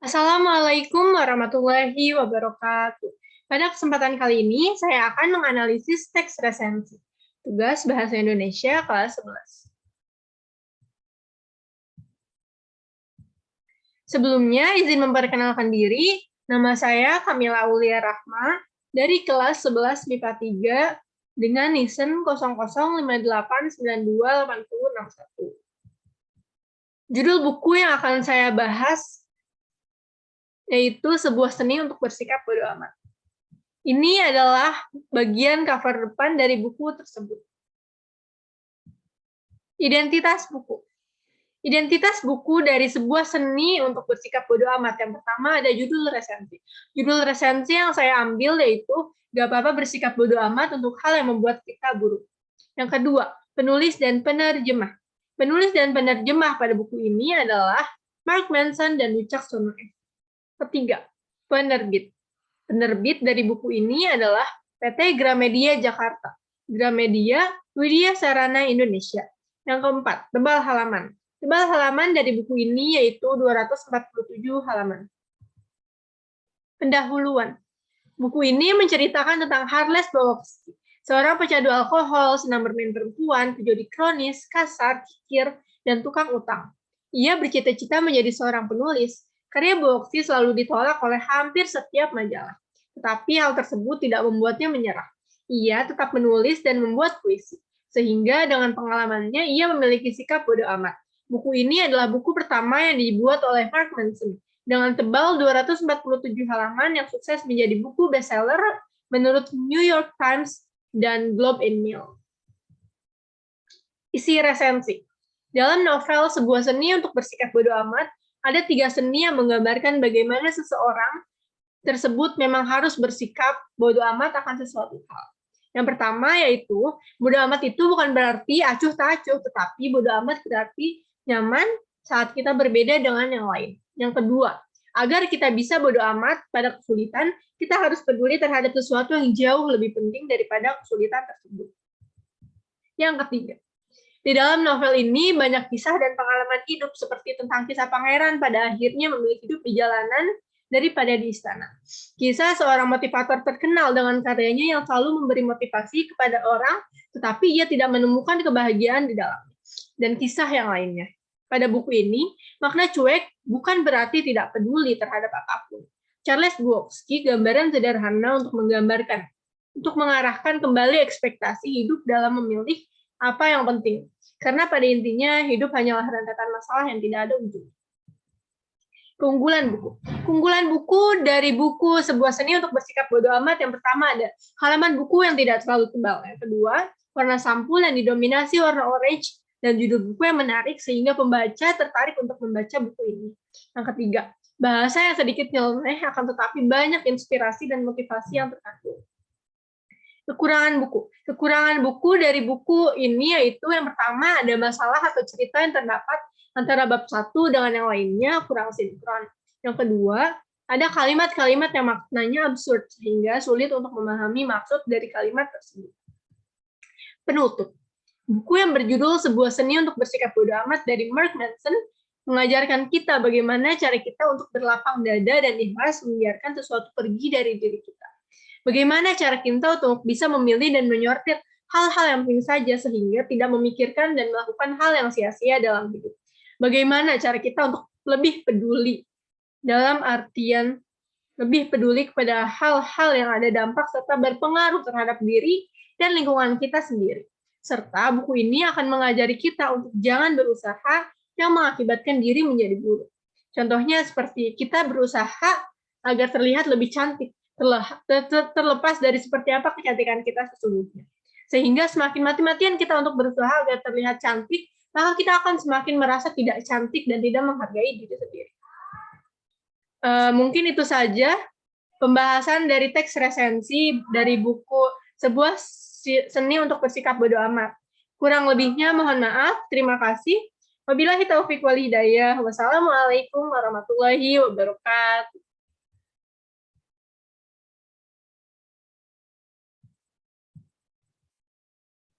Assalamualaikum warahmatullahi wabarakatuh. Pada kesempatan kali ini, saya akan menganalisis teks resensi. Tugas Bahasa Indonesia kelas 11. Sebelumnya, izin memperkenalkan diri. Nama saya Kamila Aulia Rahma dari kelas 11 MIPA 3 dengan NISN 0058928061. Judul buku yang akan saya bahas yaitu Sebuah Seni untuk Bersikap Bodo Amat. Ini adalah bagian cover depan dari buku tersebut. Identitas buku. Identitas buku dari sebuah seni untuk bersikap bodo amat. Yang pertama ada judul resensi. Judul resensi yang saya ambil yaitu gak apa-apa bersikap bodo amat untuk hal yang membuat kita buruk. Yang kedua, penulis dan penerjemah. Penulis dan penerjemah pada buku ini adalah Mark Manson dan Wicaksono F. Ketiga, penerbit. Penerbit dari buku ini adalah PT Gramedia Jakarta, Gramedia Widya Sarana Indonesia. Yang keempat, tebal halaman. Tebal halaman dari buku ini yaitu 247 halaman. Pendahuluan. Buku ini menceritakan tentang Charles Bukowski, seorang pecandu alkohol, senang bermain perempuan, pejudi kronis, kasar, kikir, dan tukang utang. Ia bercita-cita menjadi seorang penulis. Karya Bukowski selalu ditolak oleh hampir setiap majalah. Tetapi hal tersebut tidak membuatnya menyerah. Ia tetap menulis dan membuat puisi. Sehingga dengan pengalamannya, ia memiliki sikap bodo amat. Buku ini adalah buku pertama yang dibuat oleh Mark Manson. Dengan tebal 247 halaman yang sukses menjadi buku bestseller menurut New York Times dan Globe and Mail. Isi resensi. Dalam novel Sebuah Seni untuk Bersikap Bodo Amat, ada 3 seni yang menggambarkan bagaimana seseorang tersebut memang harus bersikap bodo amat akan sesuatu hal. Yang pertama yaitu, bodo amat itu bukan berarti acuh tak acuh, tetapi bodo amat berarti nyaman saat kita berbeda dengan yang lain. Yang kedua, agar kita bisa bodo amat pada kesulitan, kita harus peduli terhadap sesuatu yang jauh lebih penting daripada kesulitan tersebut. Yang ketiga, di dalam novel ini banyak kisah dan pengalaman hidup seperti tentang kisah pangeran pada akhirnya memilih hidup di jalanan daripada di istana. Kisah seorang motivator terkenal dengan karyanya yang selalu memberi motivasi kepada orang, tetapi ia tidak menemukan kebahagiaan di dalamnya. Dan kisah yang lainnya. Pada buku ini, makna cuek bukan berarti tidak peduli terhadap apapun. Charles Bukowski gambaran sederhana untuk menggambarkan, untuk mengarahkan kembali ekspektasi hidup dalam memilih apa yang penting. Karena pada intinya, hidup hanyalah rentetan masalah yang tidak ada ujung. Keunggulan buku. Keunggulan buku dari buku Sebuah Seni untuk Bersikap Bodo Amat yang pertama ada halaman buku yang tidak terlalu tebal. Yang kedua, warna sampul yang didominasi warna orange dan judul buku yang menarik sehingga pembaca tertarik untuk membaca buku ini. Yang ketiga, bahasa yang sedikit nyeleneh akan tetapi banyak inspirasi dan motivasi yang terkandung. Kekurangan buku. Kekurangan buku dari buku ini yaitu yang pertama ada masalah atau cerita yang terdapat antara bab satu dengan yang lainnya kurang sinkron. Yang kedua, ada kalimat-kalimat yang maknanya absurd sehingga sulit untuk memahami maksud dari kalimat tersebut. Penutup. Buku yang berjudul Sebuah Seni untuk Bersikap Bodo Amat dari Mark Manson mengajarkan kita bagaimana cara kita untuk berlapang dada dan ikhlas membiarkan sesuatu pergi dari diri kita. Bagaimana cara kita untuk bisa memilih dan menyortir hal-hal yang penting saja sehingga tidak memikirkan dan melakukan hal yang sia-sia dalam hidup. Bagaimana cara kita untuk lebih peduli, dalam artian lebih peduli kepada hal-hal yang ada dampak serta berpengaruh terhadap diri dan lingkungan kita sendiri. Serta buku ini akan mengajari kita untuk jangan berusaha yang mengakibatkan diri menjadi buruk. Contohnya seperti kita berusaha agar terlihat lebih cantik, terlepas dari seperti apa kecantikan kita sesungguhnya. Sehingga semakin mati-matian kita untuk berusaha agar terlihat cantik, maka kita akan semakin merasa tidak cantik dan tidak menghargai diri sendiri. Mungkin itu saja pembahasan dari teks resensi dari buku Sebuah Seni untuk Bersikap Bodo Amat. Kurang lebihnya mohon maaf, terima kasih. Wabillahi taufiq wal hidayah. Wassalamualaikum warahmatullahi wabarakatuh.